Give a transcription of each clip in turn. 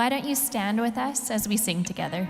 Why don't you stand with us as we sing together?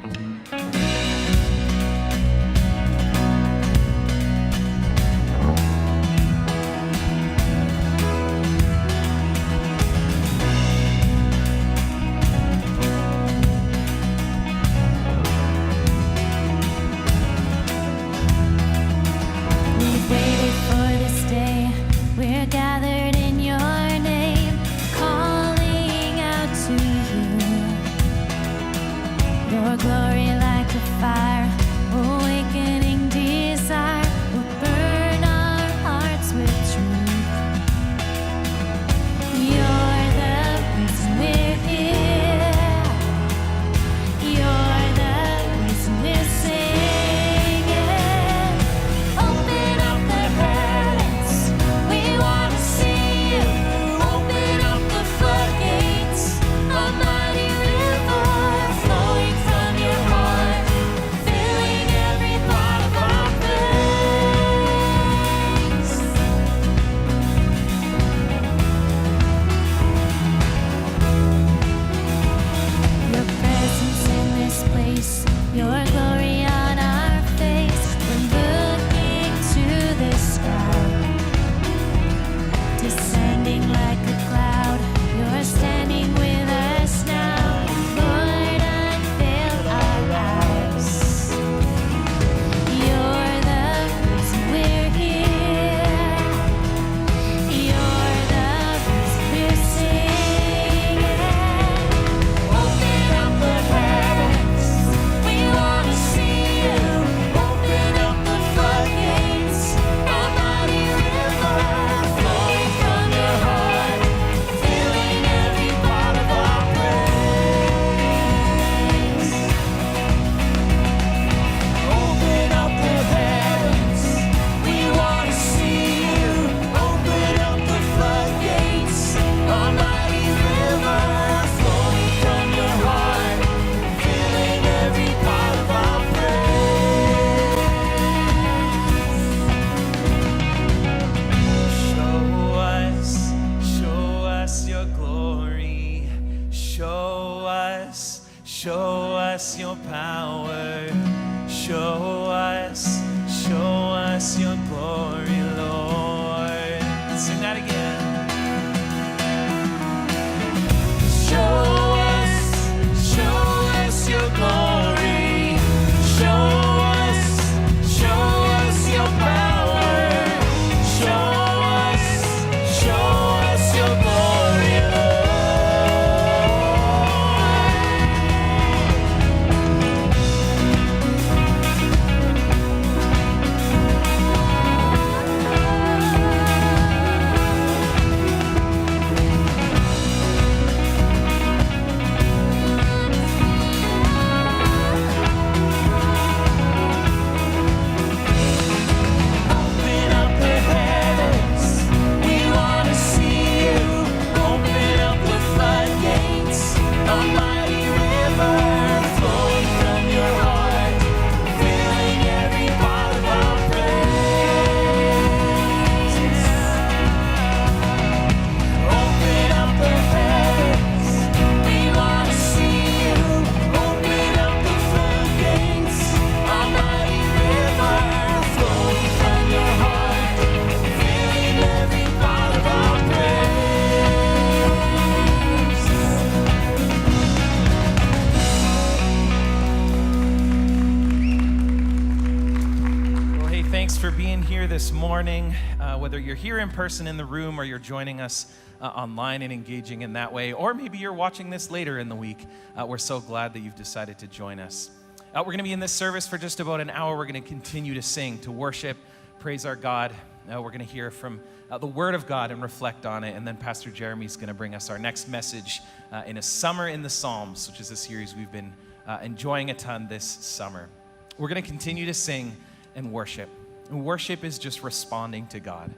This morning, whether you're here in person in the room or you're joining us online and engaging in that way, or maybe you're watching this later in the week, we're so glad that you've decided to join us. We're going to be in this service for just about an hour. We're going to continue to sing, to worship, praise our God. We're going to hear from the Word of God and reflect on it, and then Pastor Jeremy's going to bring us our next message in A Summer in the Psalms, which is a series we've been enjoying a ton this summer. We're going to continue to sing and worship. And worship is just responding to God.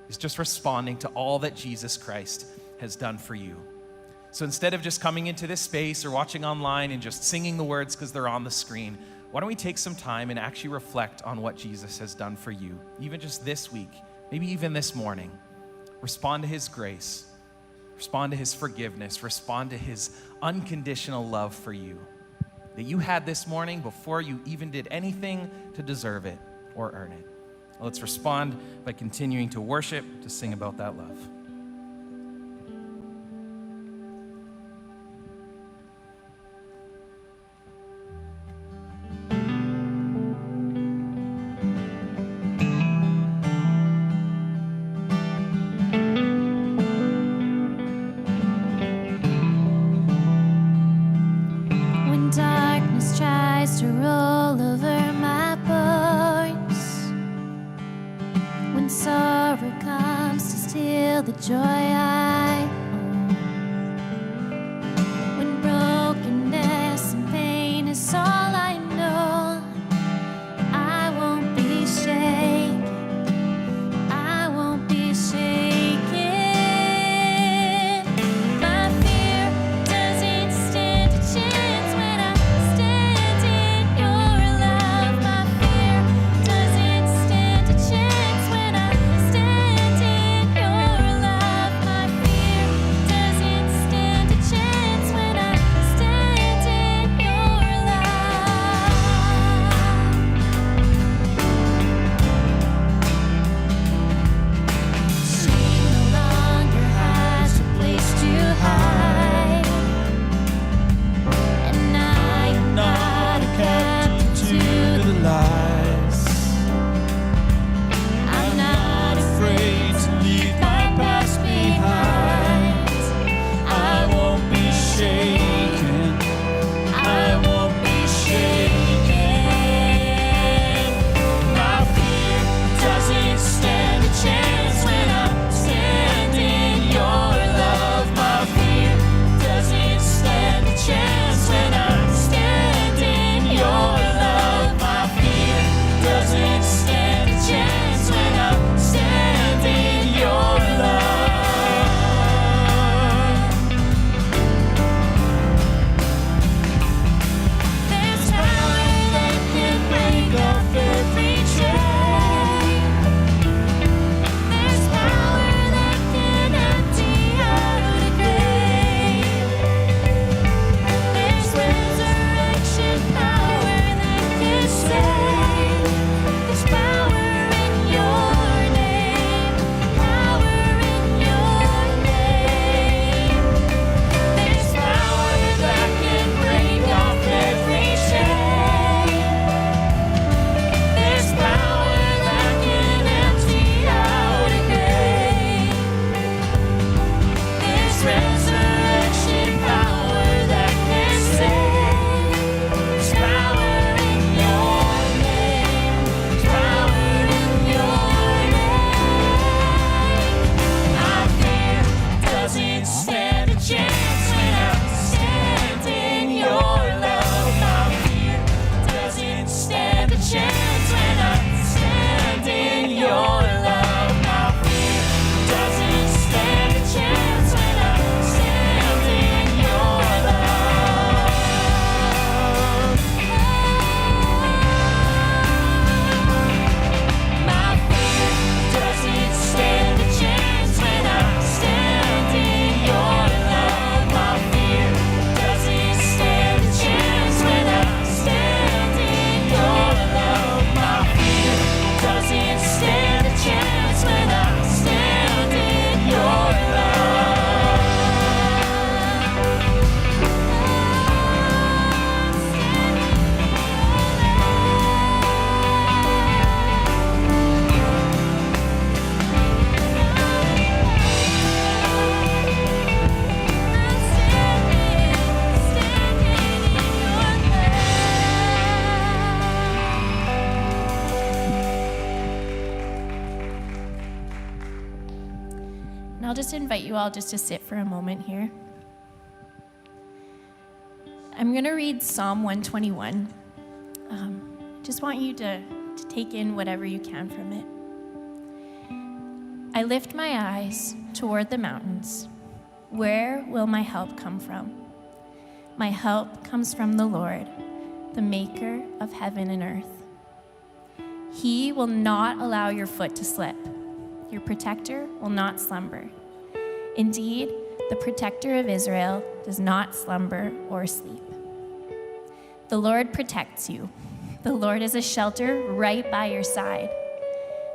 It's just responding to all that Jesus Christ has done for you. So instead of just coming into this space or watching online and just singing the words because they're on the screen, why don't we take some time and actually reflect on what Jesus has done for you, even just this week, maybe even this morning. Respond to his grace. Respond to his forgiveness. Respond to his unconditional love for you that you had this morning before you even did anything to deserve it or earn it. Let's respond by continuing to worship, to sing about that love. When darkness tries to roll over my bones, when sorrow comes to steal the joy I own, when brokenness and pain is all I know, I won't be shaken, I won't be shaken. My fear doesn't stand a chance when I stand in your love. My fear doesn't stand a chance when I stand in your love. My fear doesn't stand a chance when I stand in your love. Shame no longer has a place to hide, and I am not a captive to the lies. I'm not afraid to leave my past behind. I won't be shaken. I won't be shaken. My fear doesn't stand a chance when I stand in your love. My fear doesn't stand a chance when I stand in your love. My fear doesn't stand a chance when I stand in your love. There's power that can break off every chain. There's power that can empty out a grave. There's resurrection power that can save. There's power in your name. Power in your name. There's power that can break off every chain. There's power that can empty out a grave. There's resurrection power that can save. There's power in your name. There's power in your name. My fear doesn't stand a chance when I stand in your love. My fear doesn't stand a chance when I stand in your love. My fear doesn't stand a chance when I stand in your love. My fear doesn't stand a chance when I stand in your love. My fear doesn't stand a chance when I stand in your love. My fear doesn't stand a chance when I stand in your And I'll just invite you all just to sit for a moment here. I'm going to read Psalm 121. Just want you to take in whatever you can from it. I lift my eyes toward the mountains. Where will my help come from? My help comes from the Lord, the maker of heaven and earth. He will not allow your foot to slip. Your protector will not slumber. Indeed, the protector of Israel, does not slumber or sleep. The Lord protects you. The Lord is a shelter right by your side.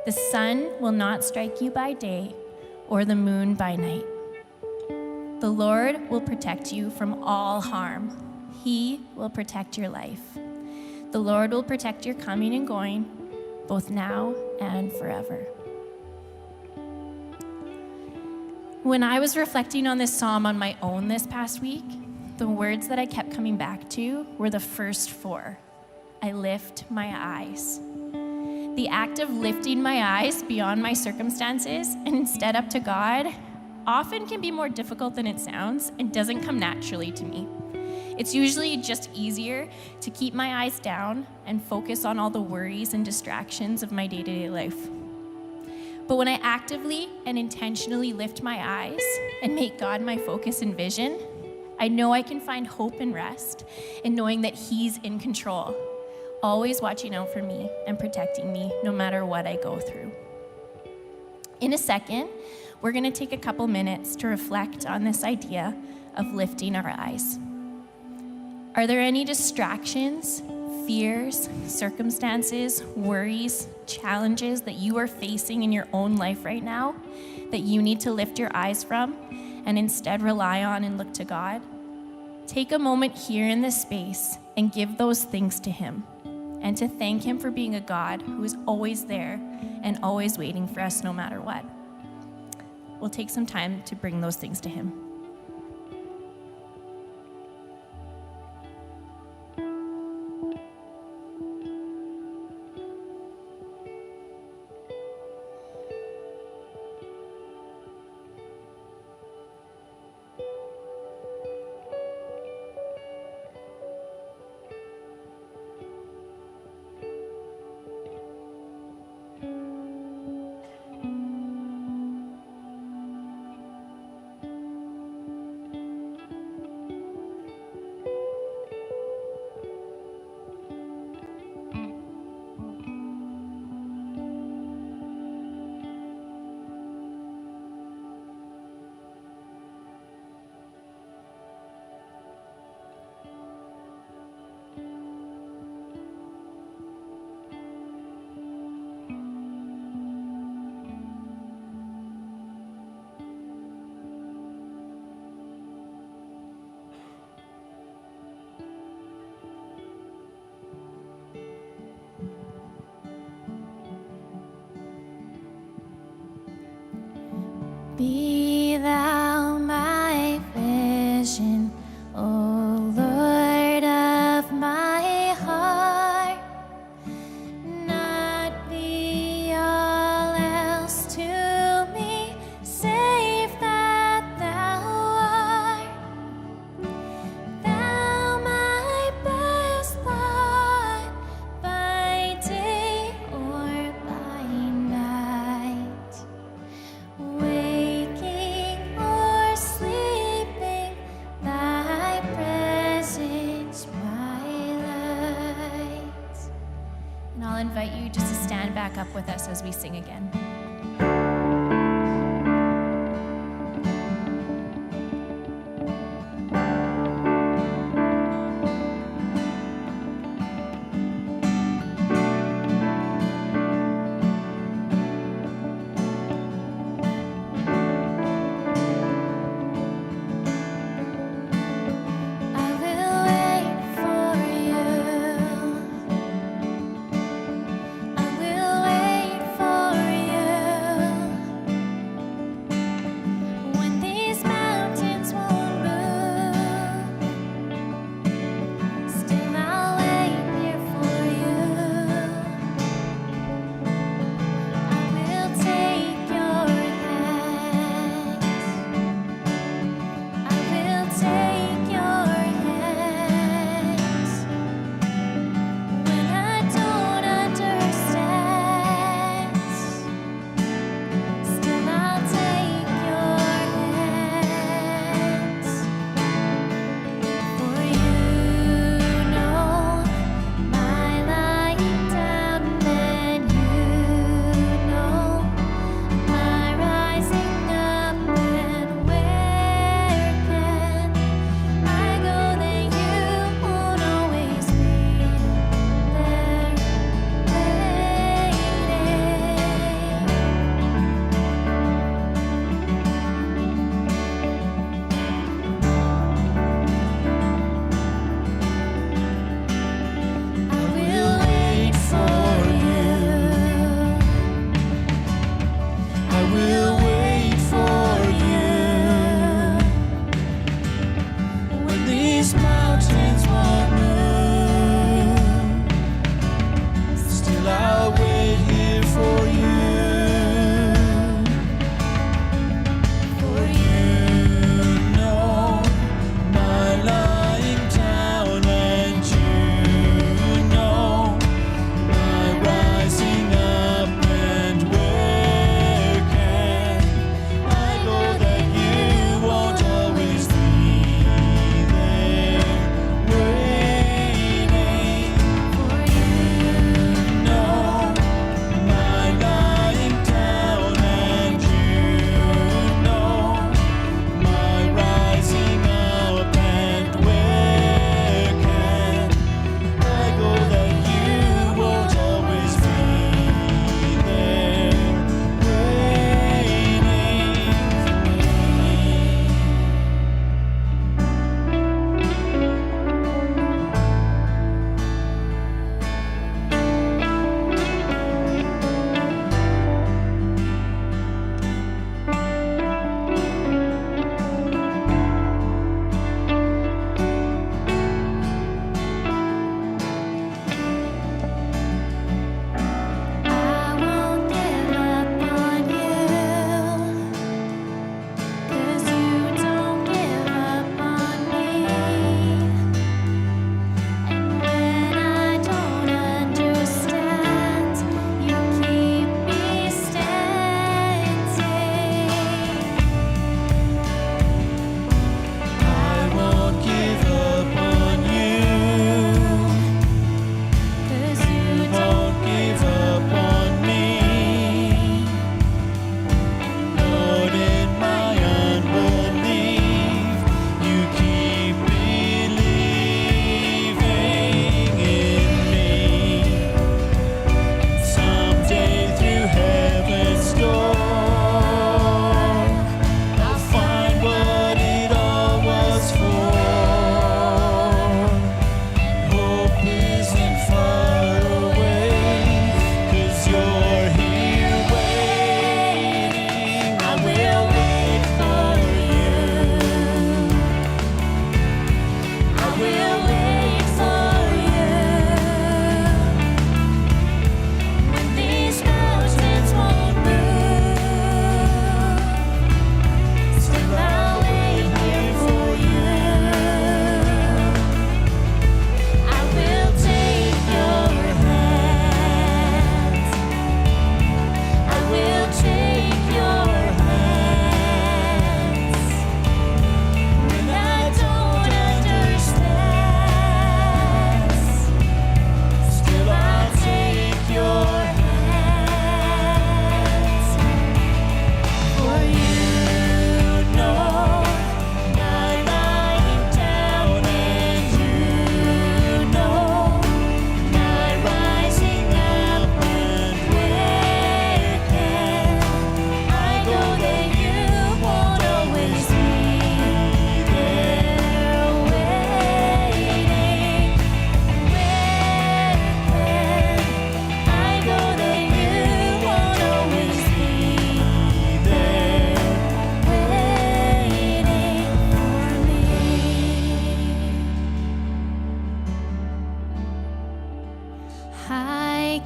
The sun will not strike you by day, or the moon by night. The Lord will protect you from all harm. He will protect your life. The Lord will protect your coming and going, both now and forever. When I was reflecting on this psalm on my own this past week, the words that I kept coming back to were the first four. I lift my eyes. The act of lifting my eyes beyond my circumstances and instead up to God often can be more difficult than it sounds and doesn't come naturally to me. It's usually just easier to keep my eyes down and focus on all the worries and distractions of my day-to-day life. But when I actively and intentionally lift my eyes and make God my focus and vision, I know I can find hope and rest in knowing that He's in control, always watching out for me and protecting me no matter what I go through. In a second, we're going to take a couple minutes to reflect on this idea of lifting our eyes. Are there any distractions, fears, circumstances, worries, challenges that you are facing in your own life right now that you need to lift your eyes from and instead rely on and look to God? Take a moment here in this space and give those things to Him, and to thank Him for being a God who is always there and always waiting for us no matter what. We'll take some time to bring those things to Him. Be thou my vision, O Lord of my heart, not be all else to me, save that thou art. Thou my best thought, by day or by night. Waking or sleeping, thy presence my light. And I'll invite you just to stand back up with us as we sing again. I will wait for you. I will wait for you.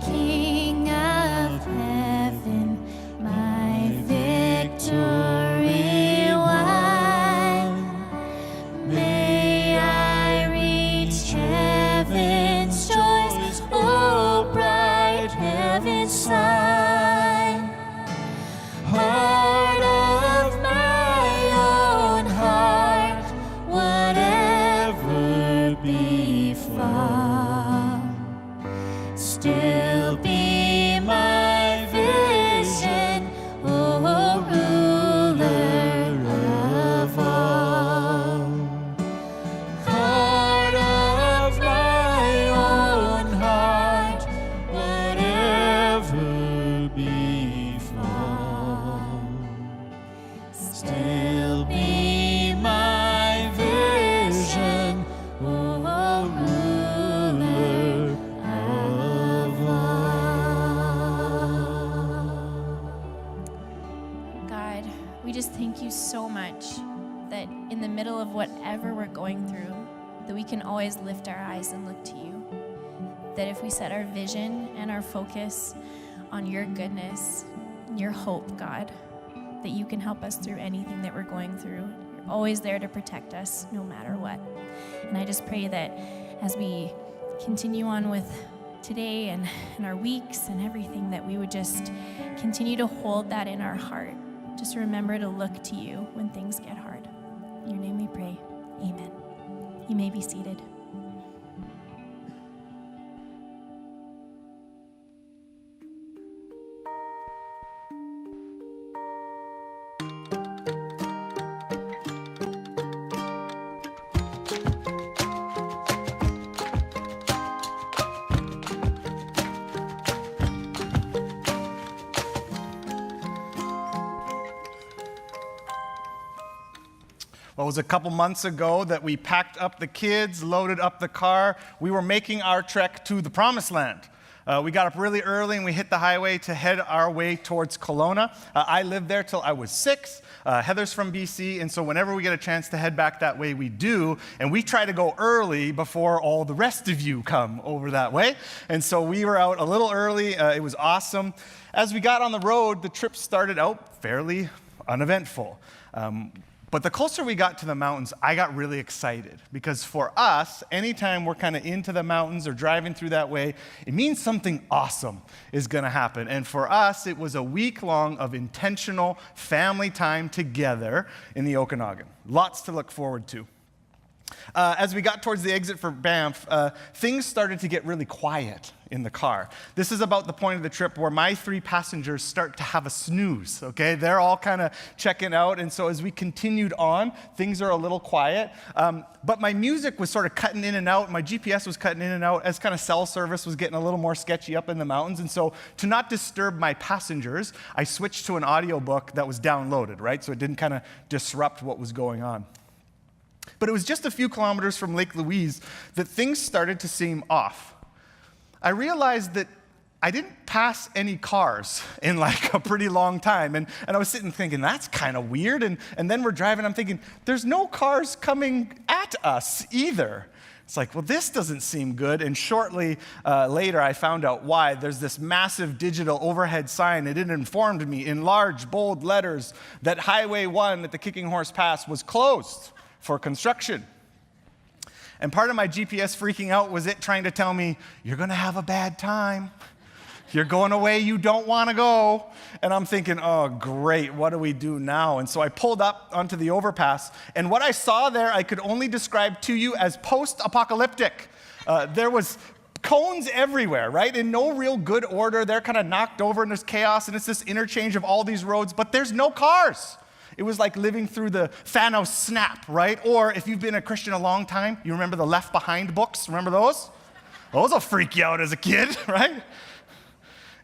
King of heaven, my victory won. May I reach heaven's joys, oh bright heaven's sun. Heart of my own heart, whatever befall, still be my vision, oh ruler of all. Heart of my own heart, whatever befall, still be my vision, oh ruler of all. God, we just thank you so much that in the middle of whatever we're going through, that we can always lift our eyes and look to you. That if we set our vision and our focus on your goodness, your hope, God, that you can help us through anything that we're going through. You're always there to protect us no matter what. And I just pray that as we continue on with today and our weeks and everything, that we would just continue to hold that in our heart. Just remember to look to you when things get hard. In your name we pray. Amen. You may be seated. Well, it was a couple months ago that we packed up the kids, loaded up the car. We were making our trek to the Promised Land. We got up really early and we hit the highway to head our way towards Kelowna. I lived there till I was 6. Heather's from BC, and so whenever we get a chance to head back that way, we do. And we try to go early before all the rest of you come over that way. And so we were out a little early. It was awesome. As we got on the road, the trip started out fairly uneventful. But the closer we got to the mountains, I got really excited because for us, anytime we're kind of into the mountains or driving through that way, it means something awesome is going to happen. And for us, it was a week long of intentional family time together in the Okanagan. Lots to look forward to. As we got towards the exit for Banff, things started to get really quiet in the car. This is about the point of the trip where my 3 passengers start to have a snooze, okay? They're all kind of checking out, and so as we continued on, things are a little quiet. But my music was sort of cutting in and out. My GPS was cutting in and out as kind of cell service was getting a little more sketchy up in the mountains. And so to not disturb my passengers, I switched to an audiobook that was downloaded, right? So it didn't kind of disrupt what was going on. But it was just a few kilometers from Lake Louise that things started to seem off. I realized that I didn't pass any cars in like a pretty long time. And I was sitting thinking, that's kind of weird. And then we're driving, I'm thinking, there's no cars coming at us either. It's like, well, this doesn't seem good. And shortly later, I found out why. There's this massive digital overhead sign, and it informed me in large, bold letters that Highway 1 at the Kicking Horse Pass was closed for construction. And part of my GPS freaking out was it trying to tell me, you're going to have a bad time. You're going away you don't want to go. And I'm thinking, oh, great, what do we do now? And so I pulled up onto the overpass, and what I saw there I could only describe to you as post-apocalyptic. There was cones everywhere, right? In no real good order. They're kind of knocked over, and there's chaos, and it's this interchange of all these roads, but there's no cars. It was like living through the Thanos snap, right? Or if you've been a Christian a long time, you remember the Left Behind books? Remember those? Those will freak you out as a kid, right?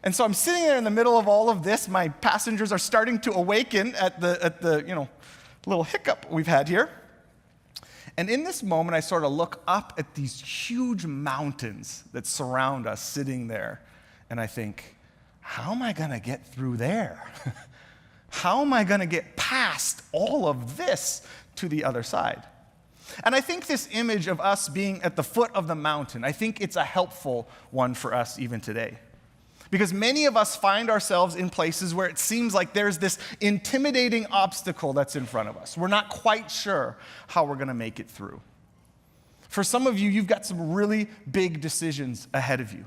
And so I'm sitting there in the middle of all of this. My passengers are starting to awaken at the little hiccup we've had here. And in this moment, I sort of look up at these huge mountains that surround us sitting there. And I think, how am I going to get through there? How am I going to get past all of this to the other side? And I think this image of us being at the foot of the mountain, I think it's a helpful one for us even today. Because many of us find ourselves in places where it seems like there's this intimidating obstacle that's in front of us. We're not quite sure how we're going to make it through. For some of you, you've got some really big decisions ahead of you.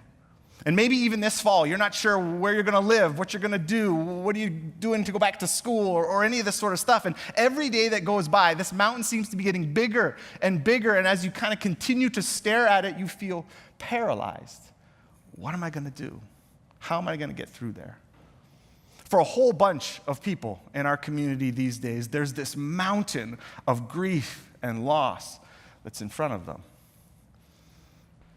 And maybe even this fall, you're not sure where you're going to live, what you're going to do, what are you doing to go back to school, or any of this sort of stuff. And every day that goes by, this mountain seems to be getting bigger and bigger. And as you kind of continue to stare at it, you feel paralyzed. What am I going to do? How am I going to get through there? For a whole bunch of people in our community these days, there's this mountain of grief and loss that's in front of them.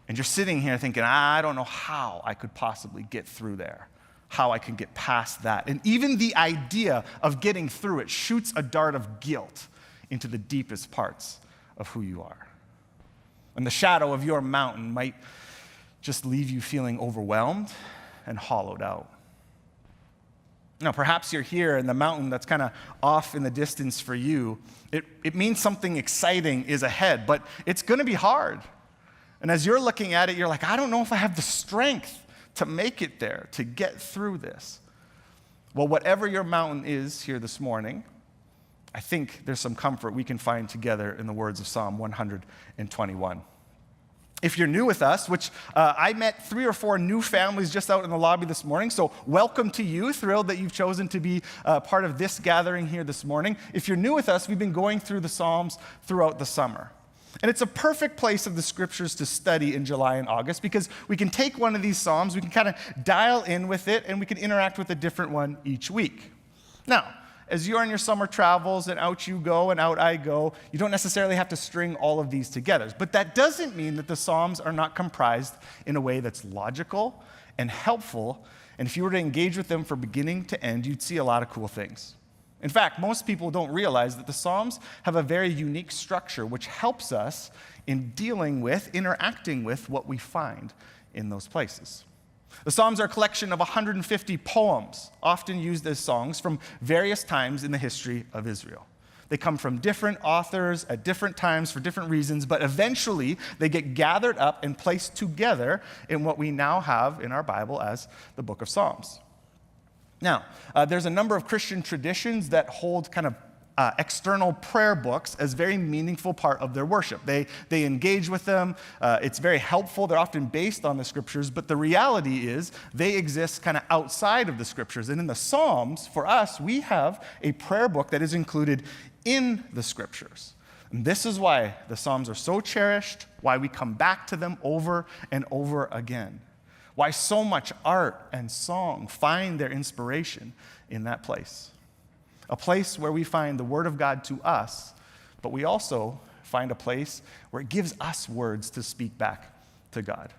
And you're sitting here thinking, I don't know how I could possibly get through there, how I can get past that. And even the idea of getting through it shoots a dart of guilt into the deepest parts of who you are. And the shadow of your mountain might just leave you feeling overwhelmed and hollowed out. Now, perhaps you're here and the mountain that's kind of off in the distance for you, it means something exciting is ahead, but it's going to be hard. And as you're looking at it, you're like, I don't know if I have the strength to make it there, to get through this. Well, whatever your mountain is here this morning, I think there's some comfort we can find together in the words of Psalm 121. If you're new with us, which I met 3 or 4 new families just out in the lobby this morning, so welcome to you. Thrilled that you've chosen to be part of this gathering here this morning. If you're new with us, we've been going through the Psalms throughout the summer. And it's a perfect place of the scriptures to study in July and August because we can take one of these Psalms, we can kind of dial in with it, and we can interact with a different one each week. Now, as you're on your summer travels and out you go and out I go, you don't necessarily have to string all of these together. But that doesn't mean that the Psalms are not comprised in a way that's logical and helpful. And if you were to engage with them from beginning to end, you'd see a lot of cool things. In fact, most people don't realize that the Psalms have a very unique structure which helps us in dealing with, interacting with what we find in those places. The Psalms are a collection of 150 poems, often used as songs from various times in the history of Israel. They come from different authors at different times for different reasons, but eventually they get gathered up and placed together in what we now have in our Bible as the book of Psalms. Now, there's a number of Christian traditions that hold kind of external prayer books as very meaningful part of their worship. They engage with them. It's very helpful. They're often based on the scriptures, but the reality is they exist kind of outside of the scriptures. And in the Psalms, for us, we have a prayer book that is included in the scriptures. And this is why the Psalms are so cherished, why we come back to them over and over again. Why so much art and song find their inspiration in that place. A place where we find the Word of God to us, but we also find a place where it gives us words to speak back to God.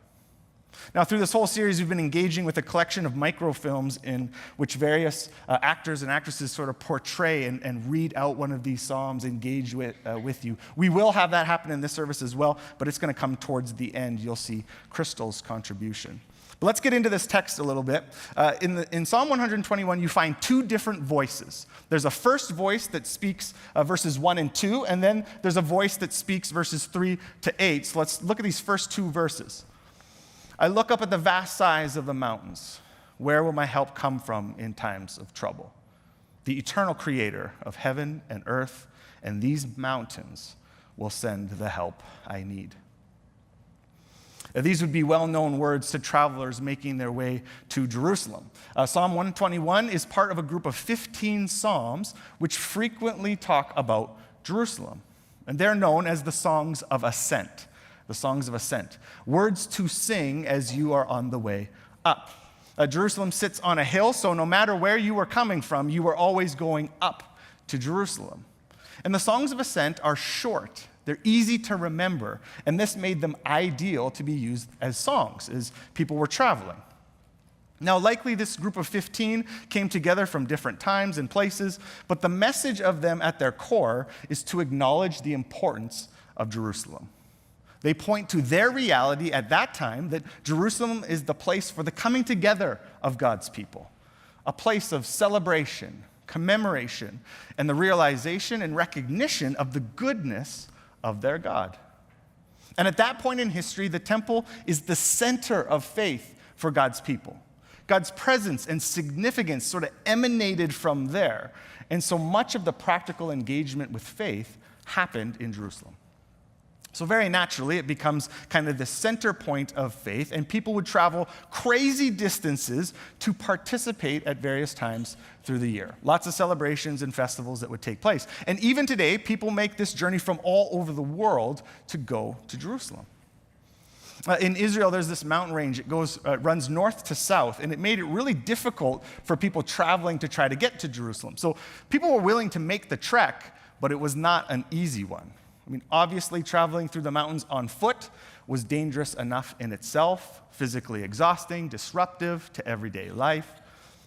Now, through this whole series, we've been engaging with a collection of microfilms in which various actors and actresses sort of portray and read out one of these psalms, engage with you. We will have that happen in this service as well, but it's going to come towards the end. You'll see Crystal's contribution. But let's get into this text a little bit. In Psalm 121, you find 2 different voices. There's a first voice that speaks verses 1 and 2, and then there's a voice that speaks verses 3 to 8. So let's look at these first 2 verses. I look up at the vast size of the mountains. Where will my help come from in times of trouble? The eternal creator of heaven and earth and these mountains will send the help I need. These would be well-known words to travelers making their way to Jerusalem. Psalm 121 is part of a group of 15 psalms which frequently talk about Jerusalem. And they're known as the songs of ascent. The songs of ascent. Words to sing as you are on the way up. Jerusalem sits on a hill, so no matter where you were coming from, you were always going up to Jerusalem. And the songs of ascent are short. They're easy to remember, and this made them ideal to be used as songs as people were traveling. Now, likely this group of 15 came together from different times and places, but the message of them at their core is to acknowledge the importance of Jerusalem. They point to their reality at that time that Jerusalem is the place for the coming together of God's people, a place of celebration, commemoration, and the realization and recognition of the goodness of their God. And at that point in history, the temple is the center of faith for God's people. God's presence and significance sort of emanated from there. And so much of the practical engagement with faith happened in Jerusalem. So very naturally, it becomes kind of the center point of faith, and people would travel crazy distances to participate at various times through the year. Lots of celebrations and festivals that would take place. And even today, people make this journey from all over the world to go to Jerusalem. In Israel, there's this mountain range. It runs north to south, and it made it really difficult for people traveling to try to get to Jerusalem. So people were willing to make the trek, but it was not an easy one. I mean, obviously, traveling through the mountains on foot was dangerous enough in itself, physically exhausting, disruptive to everyday life.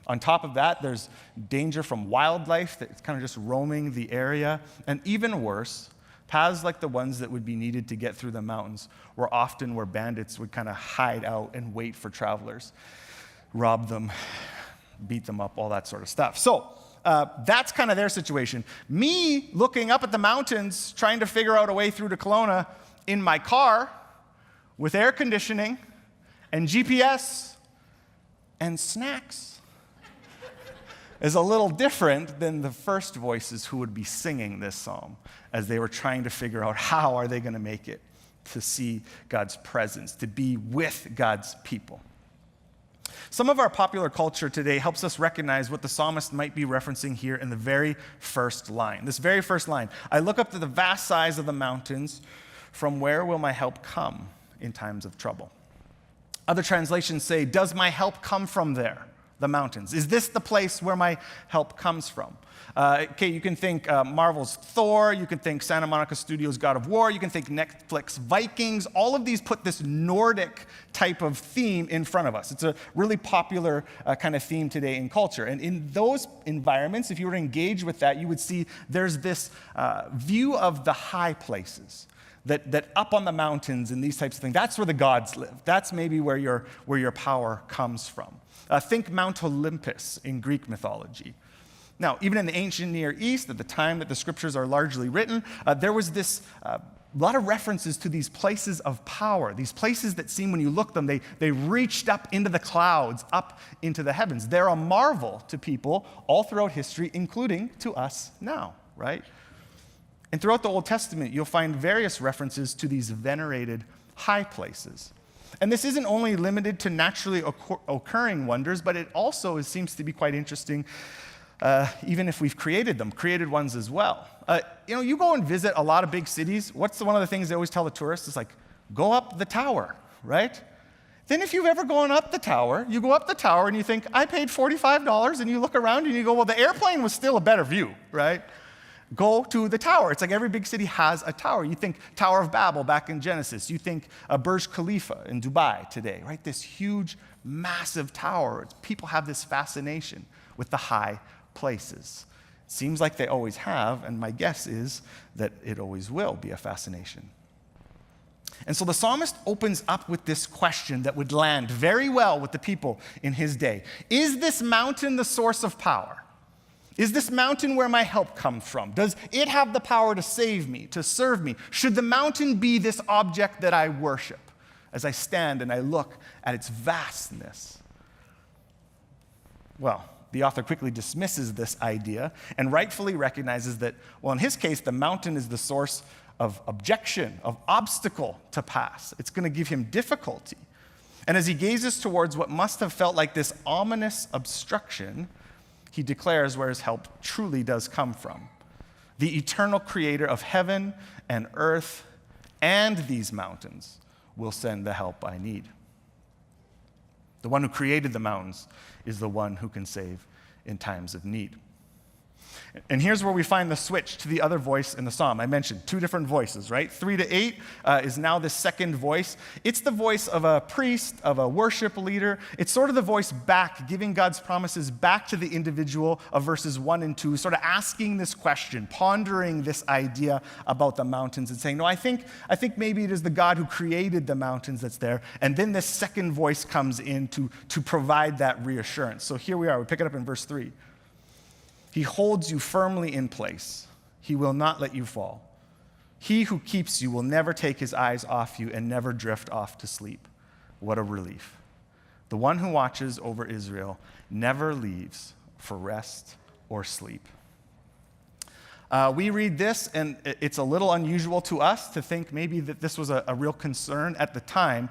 On top of that, there's danger from wildlife that's kind of just roaming the area. And even worse, paths like the ones that would be needed to get through the mountains were often where bandits would kind of hide out and wait for travelers, rob them, beat them up, all that sort of stuff. So, that's kind of their situation. Me looking up at the mountains, trying to figure out a way through to Kelowna in my car with air conditioning and GPS and snacks is a little different than the first voices who would be singing this psalm as they were trying to figure out how are they going to make it to see God's presence, to be with God's people. Some of our popular culture today helps us recognize what the psalmist might be referencing here in the very first line. This very first line, I look up to the vast size of the mountains, from where will my help come in times of trouble? Other translations say, does my help come from there, the mountains? Is this the place where my help comes from? You can think Marvel's Thor, you can think Santa Monica Studios' God of War, you can think Netflix Vikings. All of these put this Nordic type of theme in front of us. It's a really popular kind of theme today in culture. And in those environments, if you were to engage with that, you would see there's this view of the high places. That up on the mountains and these types of things, that's where the gods live. That's maybe where your power comes from. Think Mount Olympus in Greek mythology. Now, even in the ancient Near East, at the time that the scriptures are largely written, there was this lot of references to these places of power, these places that seem, when you look them, they reached up into the clouds, up into the heavens. They're a marvel to people all throughout history, including to us now, right? And throughout the Old Testament, you'll find various references to these venerated high places. And this isn't only limited to naturally occurring wonders, but it also seems to be quite interesting, even if we've created ones as well. You go and visit a lot of big cities. What's one of the things they always tell the tourists is like, go up the tower, right? Then if you've ever gone up the tower, you go up the tower and you think, I paid $45, and you look around and you go, well, the airplane was still a better view, right? Go to the tower. It's like every big city has a tower. You think Tower of Babel back in Genesis. You think Burj Khalifa in Dubai today, right? This huge, massive tower. People have this fascination with the high places. It seems like they always have, and my guess is that it always will be a fascination. And so the psalmist opens up with this question that would land very well with the people in his day. Is this mountain the source of power? Is this mountain where my help comes from? Does it have the power to save me, to serve me? Should the mountain be this object that I worship as I stand and I look at its vastness? Well, the author quickly dismisses this idea and rightfully recognizes that, well, in his case, the mountain is the source of objection, of obstacle to pass. It's going to give him difficulty. And as he gazes towards what must have felt like this ominous obstruction, he declares where his help truly does come from. The eternal creator of heaven and earth and these mountains will send the help I need. The one who created the mountains is the one who can save in times of need. And here's where we find the switch to the other voice in the psalm. I mentioned 2 different voices, right? 3 to 8 is now the second voice. It's the voice of a priest, of a worship leader. It's sort of the voice back, giving God's promises back to the individual of verses 1 and 2, sort of asking this question, pondering this idea about the mountains and saying, no, I think maybe it is the God who created the mountains that's there. And then this second voice comes in to provide that reassurance. So here we are. We pick it up in verse 3. He holds you firmly in place. He will not let you fall. He who keeps you will never take his eyes off you and never drift off to sleep. What a relief. the one who watches over Israel, never leaves for rest or sleep. We read this, and it's a little unusual to us to think maybe that this was a real concern at the time.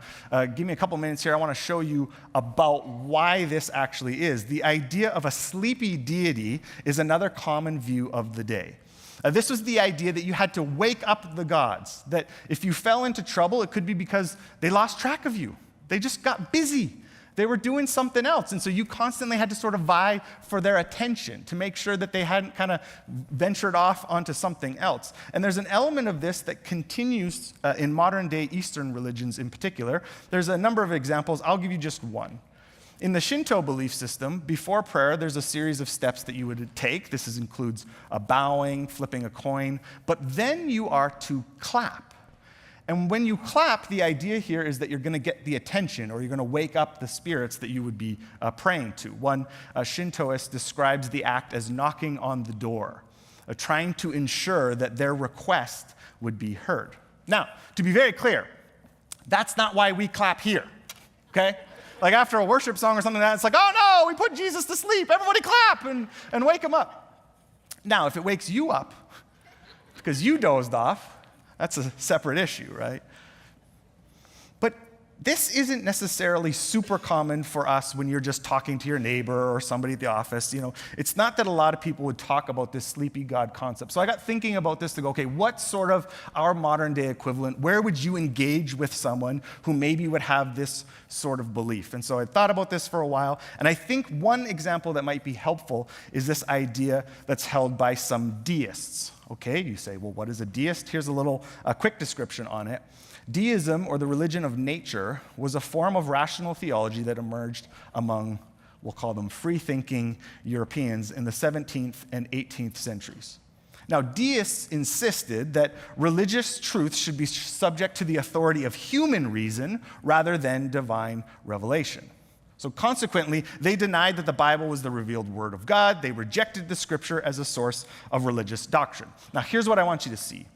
Give me a couple minutes here. I want to show you about why this actually is. The idea of a sleepy deity is another common view of the day. This was the idea that you had to wake up the gods, that if you fell into trouble, it could be because they lost track of you. They just got busy. They were doing something else, and so you constantly had to sort of vie for their attention to make sure that they hadn't kind of ventured off onto something else. And there's an element of this that continues in modern-day Eastern religions in particular. There's a number of examples. I'll give you just one. In the Shinto belief system, before prayer, there's a series of steps that you would take. This includes a bowing, flipping a coin, but then you are to clap. And when you clap, the idea here is that you're going to get the attention, or you're going to wake up the spirits that you would be praying to. One Shintoist describes the act as knocking on the door, trying to ensure that their request would be heard. Now, to be very clear, that's not why we clap here, okay? Like after a worship song or something like that, it's like, oh no, we put Jesus to sleep. Everybody clap and wake him up. Now, if it wakes you up because you dozed off, that's a separate issue, right? But this isn't necessarily super common for us when you're just talking to your neighbor or somebody at the office. It's not that a lot of people would talk about this sleepy God concept. So I got thinking about this to go, okay, what's sort of our modern day equivalent? Where would you engage with someone who maybe would have this sort of belief? And so I thought about this for a while, and I think one example that might be helpful is this idea that's held by some deists. Okay, you say, well, what is a deist? Here's a quick description on it. Deism, or the religion of nature, was a form of rational theology that emerged among, we'll call them free-thinking Europeans in the 17th and 18th centuries. Now, deists insisted that religious truth should be subject to the authority of human reason rather than divine revelation. So consequently, they denied that the Bible was the revealed word of God. They rejected the scripture as a source of religious doctrine. Now, here's what I want you to see.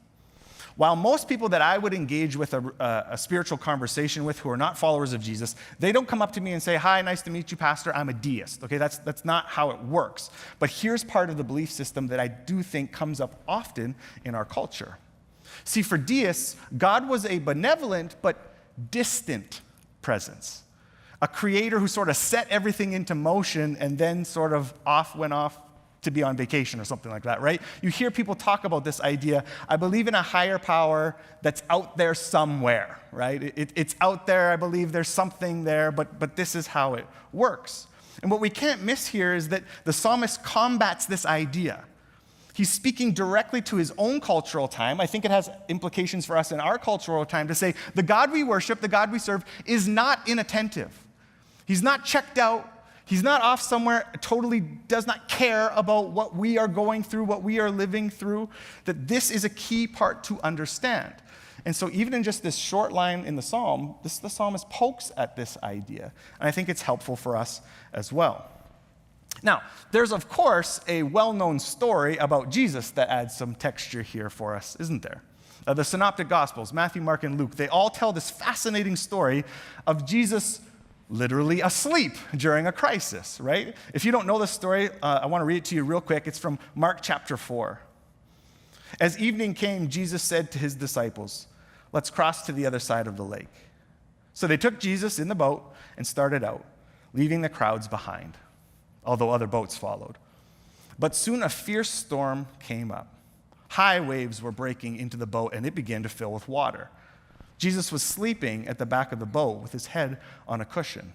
While most people that I would engage with a spiritual conversation with who are not followers of Jesus, they don't come up to me and say, hi, nice to meet you, Pastor, I'm a deist. Okay, that's not how it works. But here's part of the belief system that I do think comes up often in our culture. See, for deists, God was a benevolent but distant presence. A creator who sort of set everything into motion and then sort of went off to be on vacation or something like that, right? You hear people talk about this idea, I believe in a higher power that's out there somewhere, right? It's out there, I believe there's something there, but this is how it works. And what we can't miss here is that the psalmist combats this idea. He's speaking directly to his own cultural time. I think it has implications for us in our cultural time to say, the God we worship, the God we serve, is not inattentive. He's not checked out. He's not off somewhere, totally does not care about what we are going through, what we are living through, that this is a key part to understand. And so even in just this short line in the psalm, the psalmist pokes at this idea. And I think it's helpful for us as well. Now, there's of course a well-known story about Jesus that adds some texture here for us, isn't there? The Synoptic Gospels, Matthew, Mark, and Luke, they all tell this fascinating story of Jesus literally asleep during a crisis, right? If you don't know this story, I want to read it to you real quick. It's from Mark chapter 4. As evening came, Jesus said to his disciples, let's cross to the other side of the lake. So they took Jesus in the boat and started out, leaving the crowds behind, although other boats followed. But soon a fierce storm came up. High waves were breaking into the boat, and it began to fill with water. Jesus was sleeping at the back of the boat with his head on a cushion.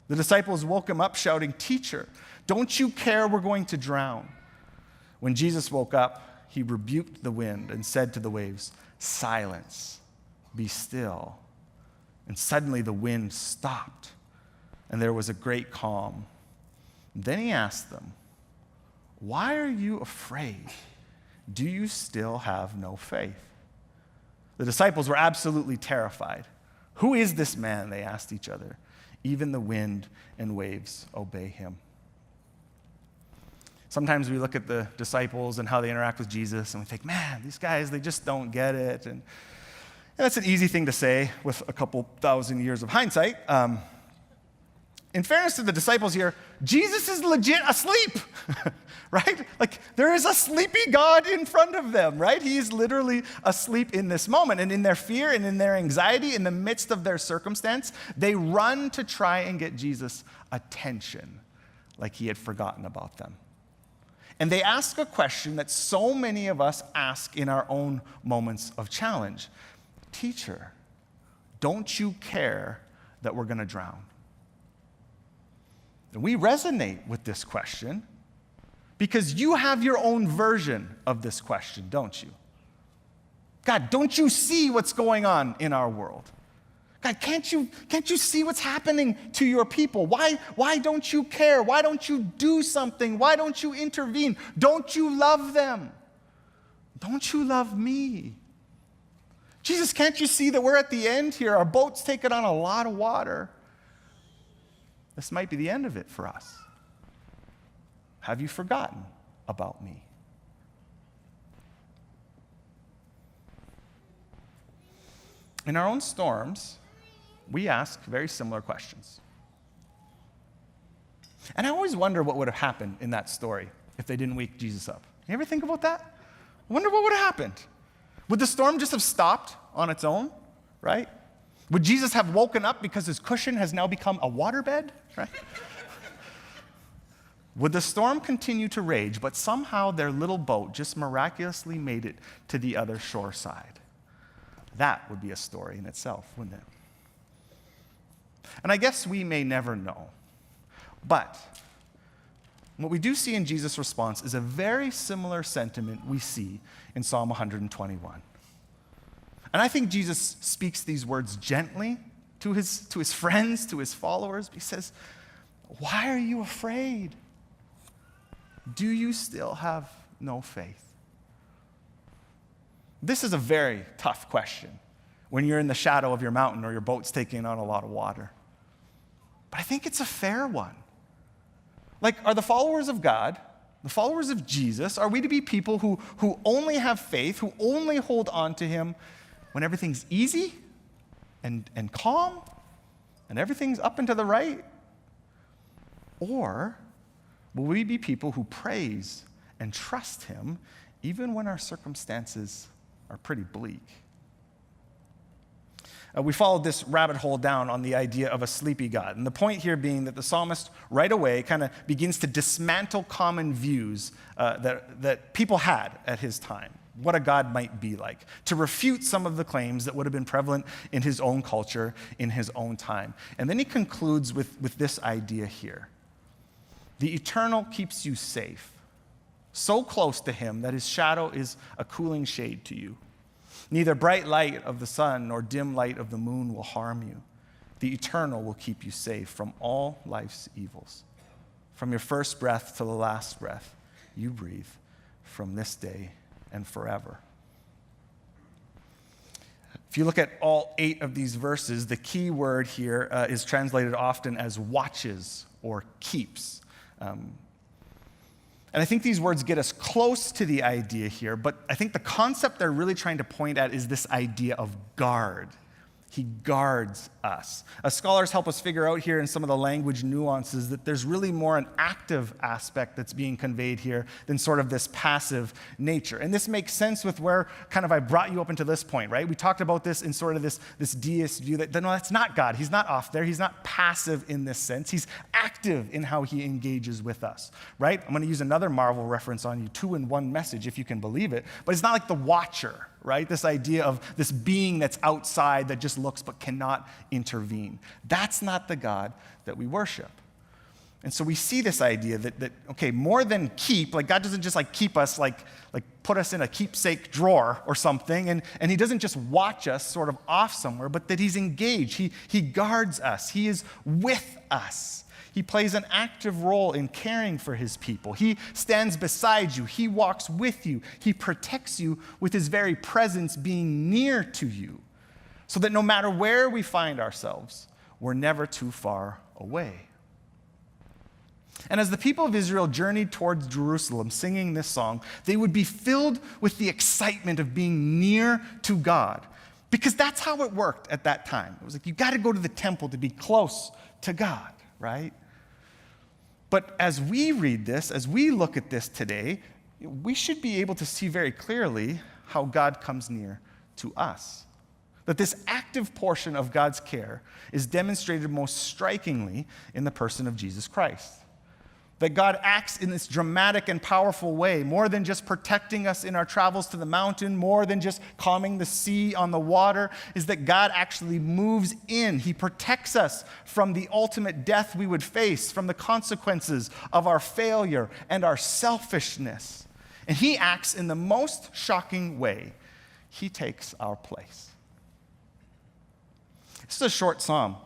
The disciples woke him up shouting, "Teacher, don't you care we're going to drown?" When Jesus woke up, he rebuked the wind and said to the waves, "Silence, be still." And suddenly the wind stopped, and there was a great calm. Then he asked them, "Why are you afraid? Do you still have no faith?" The disciples were absolutely terrified. "Who is this man?" they asked each other. "Even the wind and waves obey him." Sometimes we look at the disciples and how they interact with Jesus, and we think, man, these guys, they just don't get it. And that's an easy thing to say with a couple thousand years of hindsight. in fairness to the disciples here, Jesus is legit asleep, right? Like there is a sleepy God in front of them, right? He is literally asleep in this moment. And in their fear and in their anxiety, in the midst of their circumstance, they run to try and get Jesus' attention, like he had forgotten about them. And they ask a question that so many of us ask in our own moments of challenge. Teacher, don't you care that we're going to drown? And we resonate with this question because you have your own version of this question, don't you? God, don't you see what's going on in our world? God, can't you see what's happening to your people? Why don't you care? Why don't you do something? Why don't you intervene? Don't you love them? Don't you love me? Jesus, can't you see that we're at the end here? Our boat's taken on a lot of water. This might be the end of it for us. Have you forgotten about me? In our own storms, we ask very similar questions. And I always wonder what would have happened in that story if they didn't wake Jesus up. You ever think about that? I wonder what would have happened. Would the storm just have stopped on its own, right? Would Jesus have woken up because his cushion has now become a waterbed, right? Would the storm continue to rage, but somehow their little boat just miraculously made it to the other shore side? That would be a story in itself, wouldn't it? And I guess we may never know. But what we do see in Jesus' response is a very similar sentiment we see in Psalm 121. And I think Jesus speaks these words gently to his friends, to his followers. He says, why are you afraid? Do you still have no faith? This is a very tough question when you're in the shadow of your mountain or your boat's taking on a lot of water. But I think it's a fair one. Like, are the followers of God, the followers of Jesus, are we to be people who only have faith, who only hold on to him when everything's easy and calm and everything's up and to the right? Or will we be people who praise and trust him even when our circumstances are pretty bleak? We followed this rabbit hole down on the idea of a sleepy God. And the point here being that the psalmist right away kind of begins to dismantle common views that people had at his time, what a God might be like, to refute some of the claims that would have been prevalent in his own culture, in his own time. And then he concludes with this idea here. The eternal keeps you safe, so close to him that his shadow is a cooling shade to you. Neither bright light of the sun nor dim light of the moon will harm you. The eternal will keep you safe from all life's evils. From your first breath to the last breath you breathe, from this day and forever. If you look at all 8 of these verses, the key word here is translated often as watches or keeps. And I think these words get us close to the idea here, but I think the concept they're really trying to point at is this idea of guard. He guards us. Scholars help us figure out here in some of the language nuances that there's really more an active aspect that's being conveyed here than sort of this passive nature. And this makes sense with where kind of I brought you up until this point, right? We talked about this in sort of this deist view that, no, that's not God. He's not off there. He's not passive in this sense. He's active in how he engages with us, right? I'm going to use another Marvel reference on you, 2-in-1 message, if you can believe it. But it's not like the Watcher, right? This idea of this being that's outside that just looks but cannot intervene. That's not the God that we worship. And so we see this idea that okay, more than keep, like God doesn't just like keep us, like put us in a keepsake drawer or something, and he doesn't just watch us sort of off somewhere, but that he's engaged. He guards us. He is with us. He plays an active role in caring for his people. He stands beside you. He walks with you. He protects you with his very presence being near to you, so that no matter where we find ourselves, we're never too far away. And as the people of Israel journeyed towards Jerusalem singing this song, they would be filled with the excitement of being near to God, because that's how it worked at that time. It was like you got to go to the temple to be close to God. right? But as we read this, as we look at this today, we should be able to see very clearly how God comes near to us. That this active portion of God's care is demonstrated most strikingly in the person of Jesus Christ. That God acts in this dramatic and powerful way, more than just protecting us in our travels to the mountain, more than just calming the sea on the water, is that God actually moves in. He protects us from the ultimate death we would face, from the consequences of our failure and our selfishness. And he acts in the most shocking way. He takes our place. This is a short psalm.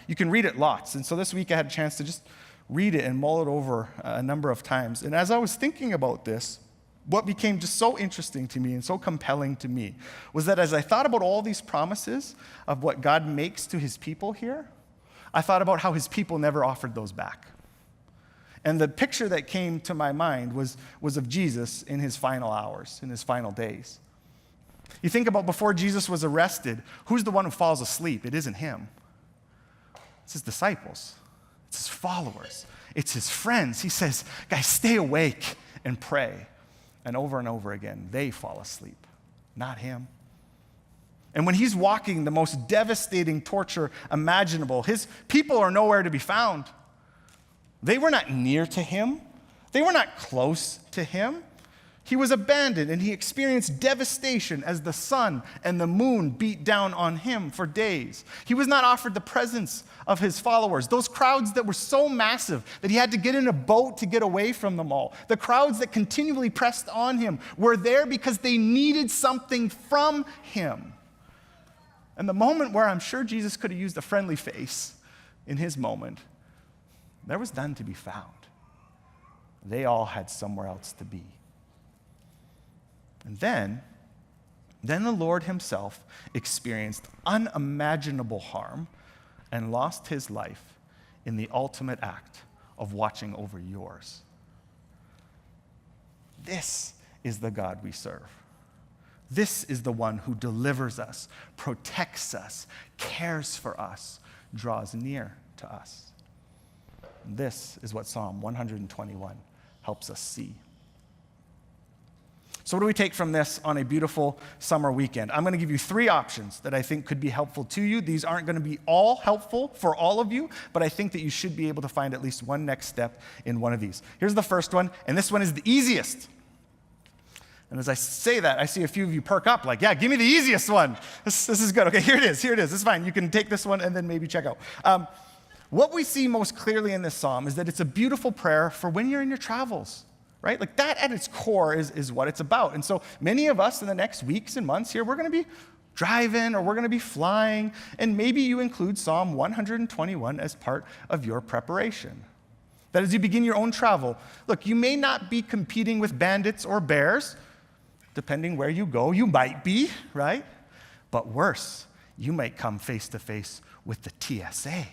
You can read it lots. And so this week I had a chance to just read it and mull it over a number of times. And as I was thinking about this, what became just so interesting to me and so compelling to me was that as I thought about all these promises of what God makes to his people here, I thought about how his people never offered those back. And the picture that came to my mind was of Jesus in his final hours, in his final days. You think about before Jesus was arrested, who's the one who falls asleep? It isn't him. It's his disciples. It's his followers. It's his friends. He says, guys, stay awake and pray. And over again, they fall asleep, not him. And when he's walking the most devastating torture imaginable, his people are nowhere to be found. They were not near to him. They were not close to him. He was abandoned, and he experienced devastation as the sun and the moon beat down on him for days. He was not offered the presence of his followers, those crowds that were so massive that he had to get in a boat to get away from them all. The crowds that continually pressed on him were there because they needed something from him. And the moment where I'm sure Jesus could have used a friendly face in his moment, there was none to be found. They all had somewhere else to be. And then the Lord himself experienced unimaginable harm and lost his life in the ultimate act of watching over yours. This is the God we serve. This is the one who delivers us, protects us, cares for us, draws near to us. This is what Psalm 121 helps us see. So what do we take from this on a beautiful summer weekend? I'm going to give you 3 options that I think could be helpful to you. These aren't going to be all helpful for all of you, but I think that you should be able to find at least one next step in one of these. Here's the first one, and this one is the easiest. And as I say that, I see a few of you perk up like, yeah, give me the easiest one. This is good. Okay, here it is. It's fine. You can take this one and then maybe check out. What we see most clearly in this psalm is that it's a beautiful prayer for when you're in your travels. Right? Like that at its core is what it's about. And so many of us in the next weeks and months here, we're going to be driving or we're going to be flying, and maybe you include Psalm 121 as part of your preparation. That as you begin your own travel, look, you may not be competing with bandits or bears. Depending where you go, you might be, right? But worse, you might come face to face with the TSA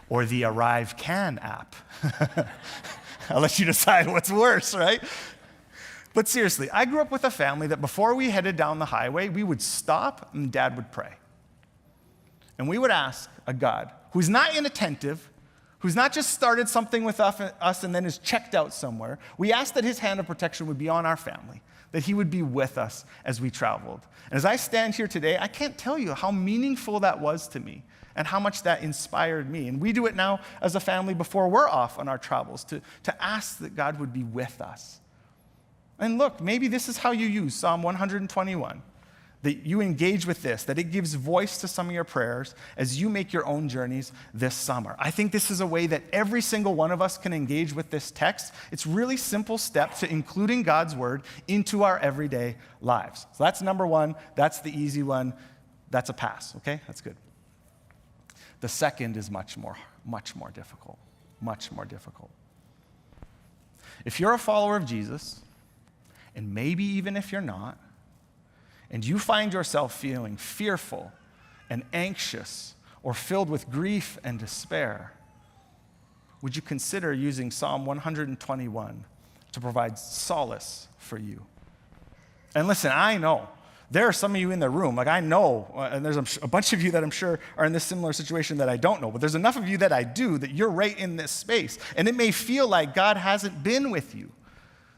or the Arrive Can app. I'll let you decide what's worse, right? But seriously, I grew up with a family that before we headed down the highway, we would stop and Dad would pray. And we would ask a God who's not inattentive, who's not just started something with us and then is checked out somewhere. We asked that his hand of protection would be on our family, that he would be with us as we traveled. And as I stand here today, I can't tell you how meaningful that was to me and how much that inspired me. And we do it now as a family before we're off on our travels to ask that God would be with us. And look, maybe this is how you use Psalm 121, that you engage with this, that it gives voice to some of your prayers as you make your own journeys this summer. I think this is a way that every single one of us can engage with this text. It's really simple steps to including God's word into our everyday lives. So that's number one. That's the easy one. That's a pass, okay? That's good. The second is much more difficult. Much more difficult. If you're a follower of Jesus, and maybe even if you're not, and you find yourself feeling fearful and anxious or filled with grief and despair, would you consider using Psalm 121 to provide solace for you? And listen, I know There are some of you in the room, like I know, and there's a bunch of you that I'm sure are in this similar situation that I don't know, but there's enough of you that I do, that you're right in this space. And it may feel like God hasn't been with you,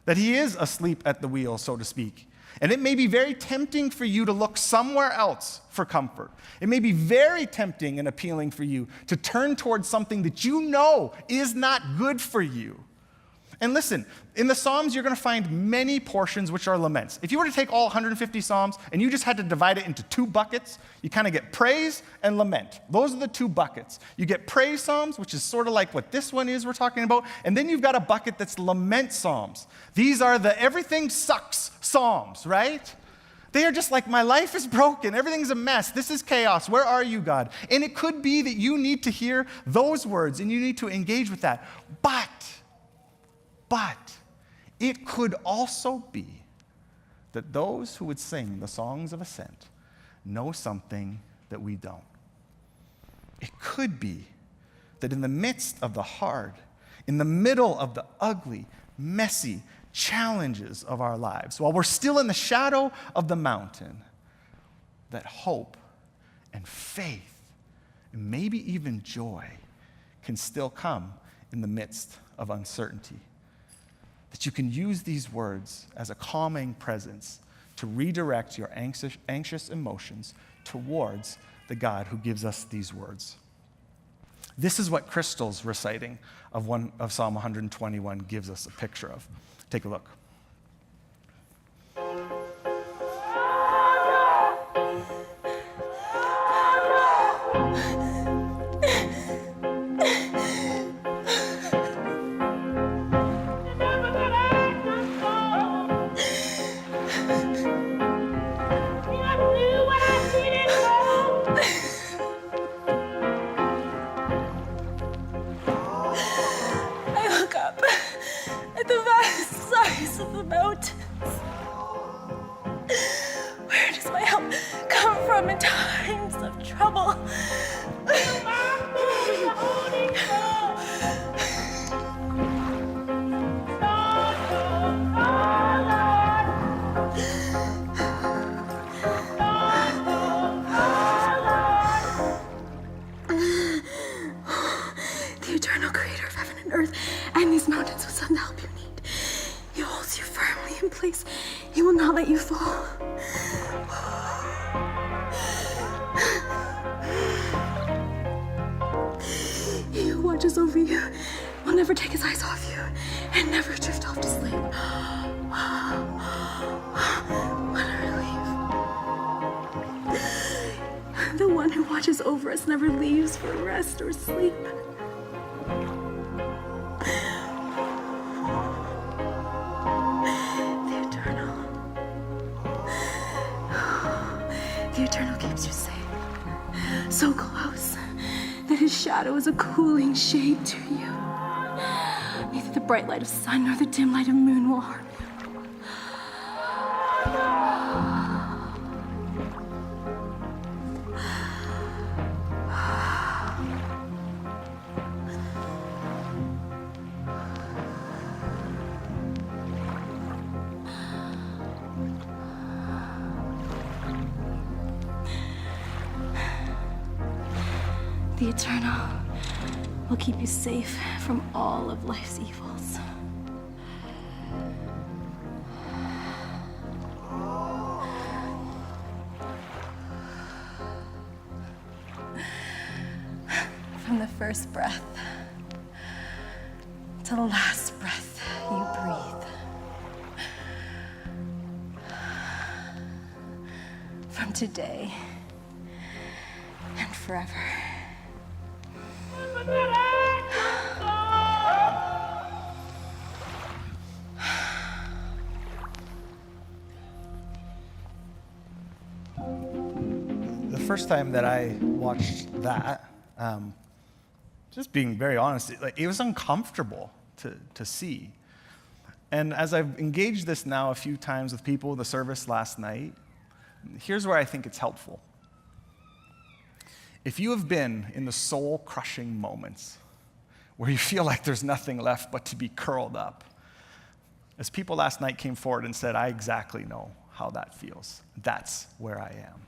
that he is asleep at the wheel, so to speak. And it may be very tempting for you to look somewhere else for comfort. It may be very tempting and appealing for you to turn towards something that you know is not good for you. And listen, in the Psalms, you're going to find many portions which are laments. If you were to take all 150 Psalms and you just had to divide it into two buckets, you kind of get praise and lament. Those are the two buckets. You get praise Psalms, which is sort of like what this one is we're talking about, and then you've got a bucket that's lament Psalms. These are the everything sucks Psalms, right? They are just like, my life is broken, everything's a mess, this is chaos, where are you, God? And it could be that you need to hear those words and you need to engage with that. But it could also be that those who would sing the songs of ascent know something that we don't. It could be that in the midst of the hard, in the middle of the ugly, messy challenges of our lives, while we're still in the shadow of the mountain, that hope and faith and maybe even joy can still come in the midst of uncertainty. That you can use these words as a calming presence to redirect your anxious emotions towards the God who gives us these words. This is what Crystal's reciting of Psalm 121 gives us a picture of. Take a look. In times of trouble. The eternal creator of heaven and earth and these mountains will send the help you need. He holds you firmly in place. He will not let you fall. He who watches over you will never take his eyes off you and never drift off to sleep. What a relief. The one who watches over us never leaves for rest or sleep. The Eternal keeps you safe. So close that his shadow is a cooling shade to you. Neither the bright light of sun nor the dim light of moon will harm you. The Eternal will keep you safe from all of life's evils. From the first breath to the last breath you breathe. From today and forever. The first time that I watched that, just being very honest, it was uncomfortable to see. And as I've engaged this now a few times with people in the service last night, here's where I think it's helpful. If you have been in the soul-crushing moments where you feel like there's nothing left but to be curled up, as people last night came forward and said, I exactly know how that feels. That's where I am.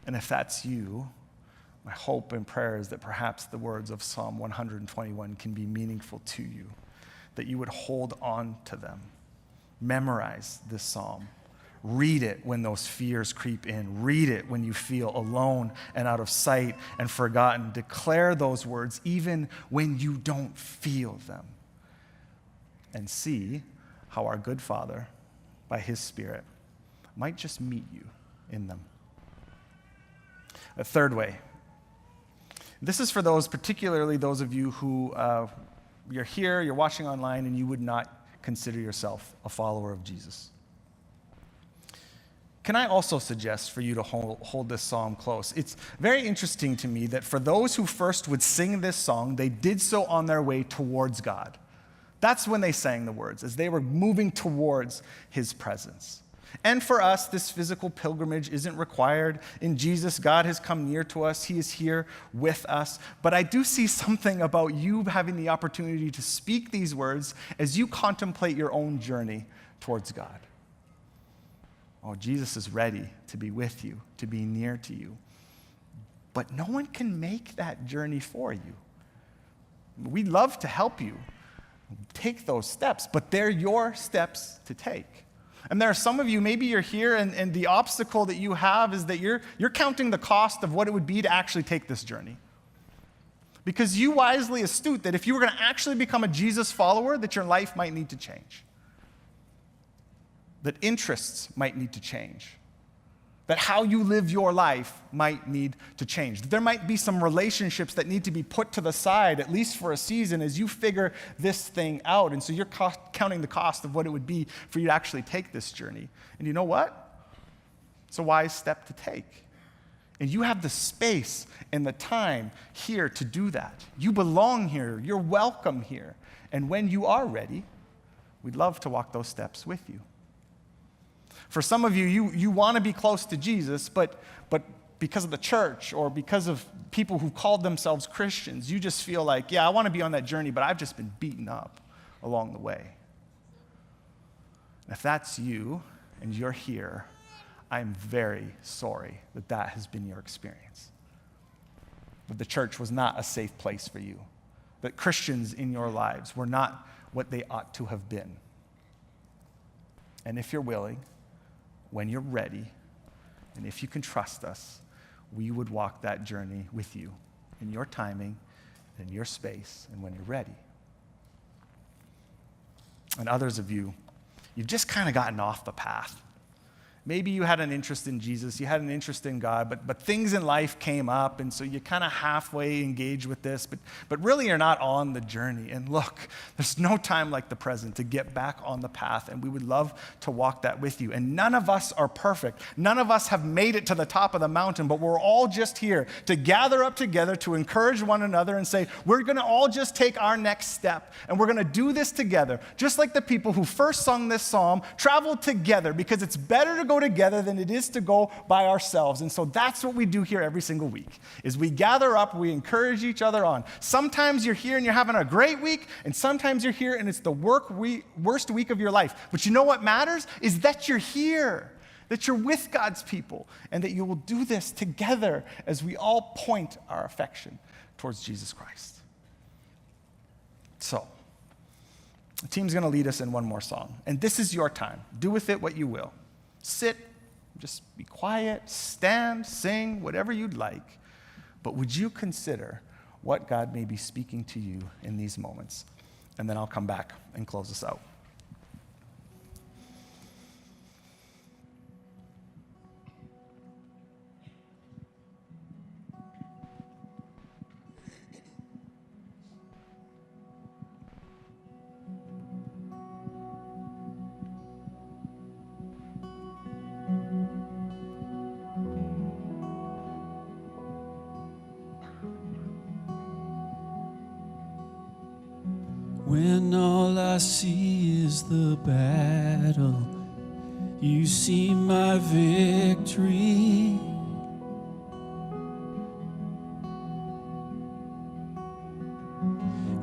And if that's you, my hope and prayer is that perhaps the words of Psalm 121 can be meaningful to you, that you would hold on to them. Memorize this psalm. Read it when those fears creep in. Read it when you feel alone and out of sight and forgotten. Declare those words even when you don't feel them. And see how our good Father, by his Spirit, might just meet you in them. A third way. This is for those, particularly those of you who you're here, you're watching online, and you would not consider yourself a follower of Jesus. Can I also suggest for you to hold this psalm close? It's very interesting to me that for those who first would sing this song, they did so on their way towards God. That's when they sang the words, as they were moving towards his presence. And for us, this physical pilgrimage isn't required. In Jesus, God has come near to us. He is here with us. But I do see something about you having the opportunity to speak these words as you contemplate your own journey towards God. Oh, Jesus is ready to be with you, to be near to you. But no one can make that journey for you. We'd love to help you take those steps, but they're your steps to take. And there are some of you, maybe you're here, and the obstacle that you have is that you're counting the cost of what it would be to actually take this journey. Because you wisely astute that if you were going to actually become a Jesus follower, that your life might need to change. That interests might need to change. That how you live your life might need to change. There might be some relationships that need to be put to the side, at least for a season, as you figure this thing out. And so you're counting the cost of what it would be for you to actually take this journey. And you know what? It's a wise step to take. And you have the space and the time here to do that. You belong here. You're welcome here. And when you are ready, we'd love to walk those steps with you. For some of you, you want to be close to Jesus, but because of the church or because of people who've called themselves Christians, you just feel like, yeah, I want to be on that journey, but I've just been beaten up along the way. If that's you and you're here, I'm very sorry that that has been your experience. That the church was not a safe place for you. That Christians in your lives were not what they ought to have been. And if you're willing, when you're ready, and if you can trust us, we would walk that journey with you in your timing, in your space, and when you're ready. And others of you, you've just kind of gotten off the path. Maybe you had an interest in Jesus, you had an interest in God, but things in life came up, and so you kind of halfway engage with this, but really you're not on the journey. And look, there's no time like the present to get back on the path, and we would love to walk that with you. And none of us are perfect. None of us have made it to the top of the mountain, but we're all just here to gather up together, to encourage one another and say, we're going to all just take our next step, and we're going to do this together, just like the people who first sung this psalm traveled together, because it's better to go together than it is to go by ourselves. And so that's what we do here every single week, is we gather up, we encourage each other on. Sometimes you're here and you're having a great week, and sometimes you're here and it's the worst week of your life. But you know what matters is that you're here, that you're with God's people, and that you will do this together as we all point our affection towards Jesus Christ. So, the team's going to lead us in one more song, and this is your time. Do with it what you will. Sit, just be quiet, stand, sing, whatever you'd like. But would you consider what God may be speaking to you in these moments? And then I'll come back and close us out. When all I see is the battle, you see my victory.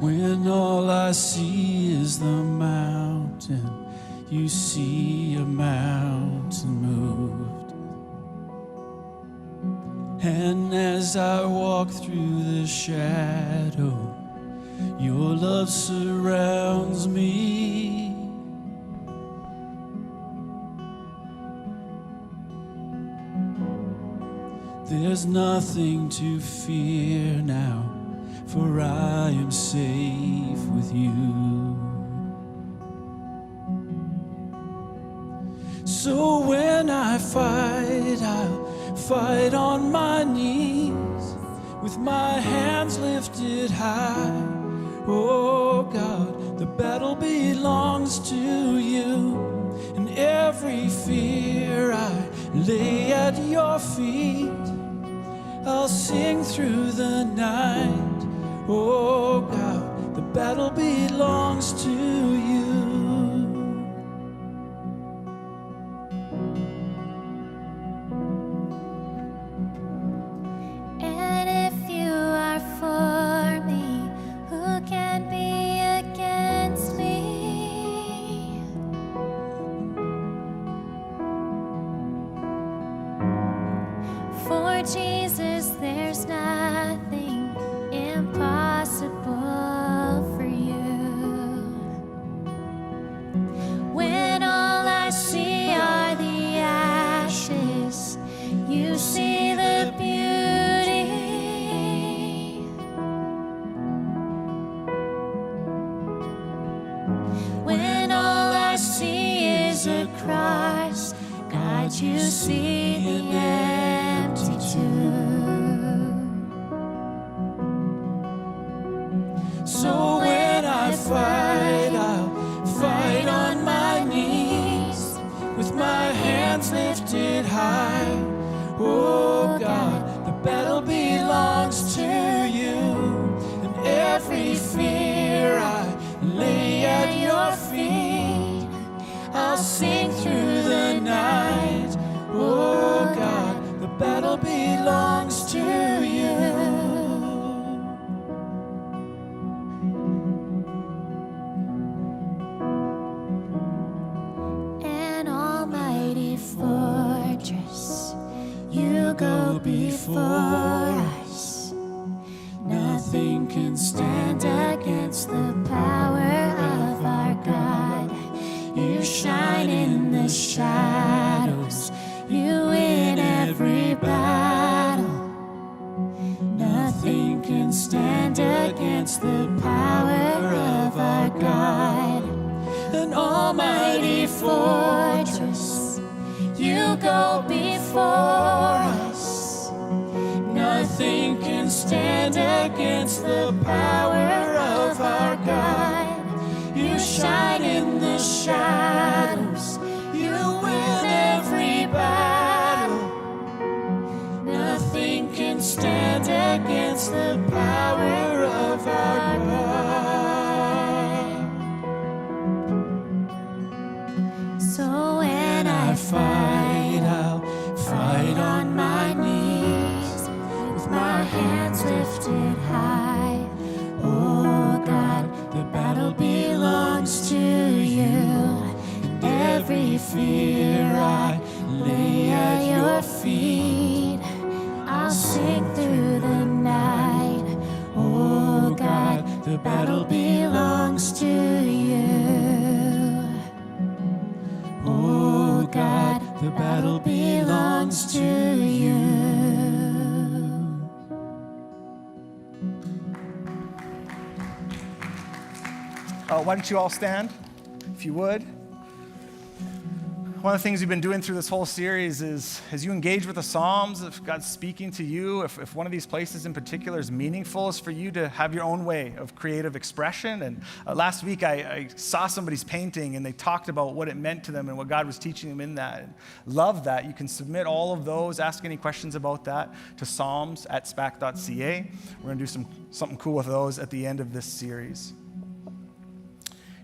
When all I see is the mountain, you see a mountain moved. And as I walk through the shadow, your love surrounds me. There's nothing to fear now, for I am safe with you. So when I fight, I'll fight on my knees, with my hands lifted high. Oh God, the battle belongs to you, and every fear I lay at your feet. I'll sing through the night. Oh God, the battle belongs to you. And if you are for me, who can be against me? For Jesus, there's nothing impossible for you. When all I see are the ashes, you see the beauty. When all I see is a cross, God, you see the empty tomb. So when I fight, I'll fight on my knees, with my hands lifted high. Oh God, the battle belongs to you, and every fear I lay at your feet. I'll sing through the night. Oh God, the battle belongs to you. An almighty fortress, you go before us. Nothing can stand Against the power of our God, you shine in the shadows, you win every battle. Nothing can stand against the power of our God. An almighty fortress, you go before us. Nothing can stand against the power of our God. You shine in the shadows, you win every battle. Nothing can stand against the power of our God. So when I fight, I'll fight on my knees, with my hands lifted high. Oh God, the battle belongs to you, and every fear I lay at your feet. I'll sing through the night. Oh God, the battle belongs to you. Oh God, the battle belongs to you. Why don't you all stand, if you would? One of the things we've been doing through this whole series is, as you engage with the Psalms, if God's speaking to you, if one of these places in particular is meaningful, is for you to have your own way of creative expression. And last week I saw somebody's painting and they talked about what it meant to them and what God was teaching them in that. And love that. You can submit all of those, ask any questions about that to psalms@spac.ca. We're going to do something cool with those at the end of this series.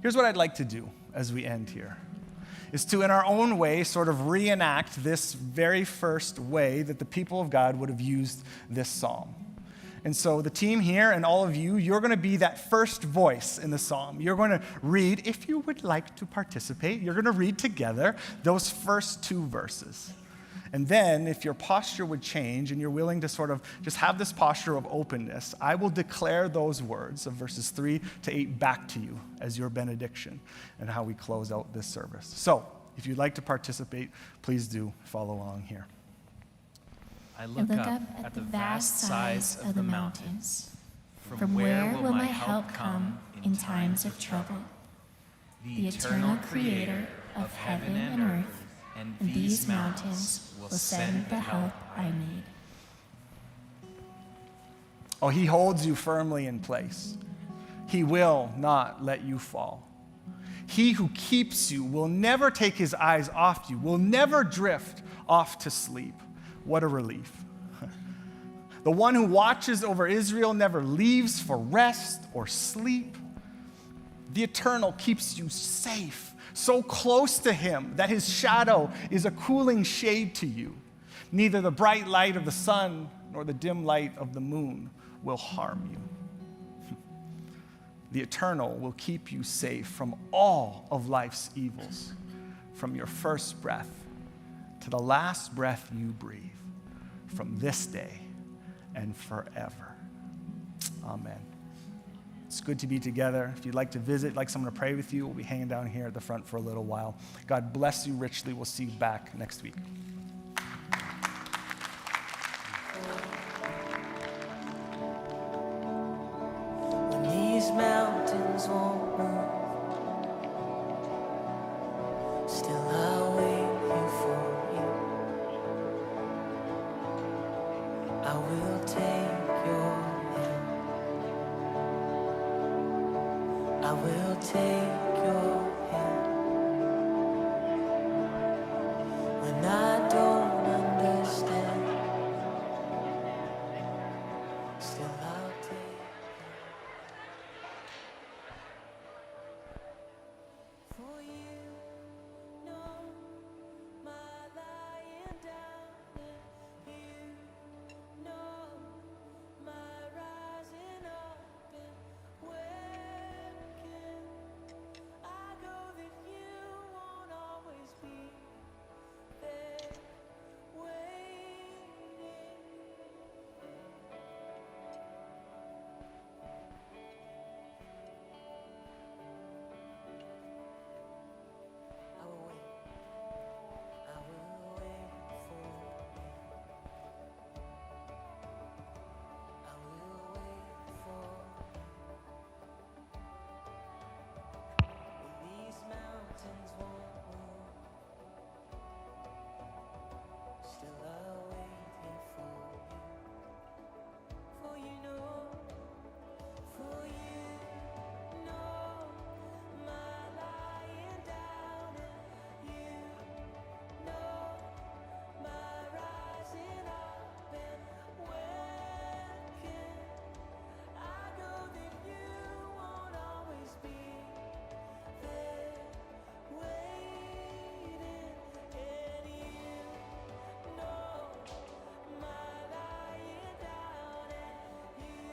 Here's what I'd like to do as we end here, is to, in our own way, sort of reenact this very first way that the people of God would have used this psalm. And so the team here and all of you, you're going to be that first voice in the psalm. You're going to read, if you would like to participate, you're going to read together those first 2 verses. And then if your posture would change and you're willing to sort of just have this posture of openness, I will declare those words of verses 3 to 8 back to you as your benediction and how we close out this service. So if you'd like to participate, please do follow along here. I look up at the vast size of the mountains. From where will my help come in times of trouble? The eternal creator of heaven and earth, and these mountains will send the help I need. Oh, he holds you firmly in place. He will not let you fall. He who keeps you will never take his eyes off you, will never drift off to sleep. What a relief. The one who watches over Israel never leaves for rest or sleep. The Eternal keeps you safe, so close to him that his shadow is a cooling shade to you. Neither the bright light of the sun nor the dim light of the moon will harm you. The Eternal will keep you safe from all of life's evils, from your first breath to the last breath you breathe, from this day and forever. Amen. It's good to be together. If you'd like to visit, like someone to pray with you, we'll be hanging down here at the front for a little while. God bless you richly. We'll see you back next week. When these mountains won't move, still I'll wait here for you. I will take your hand. I will take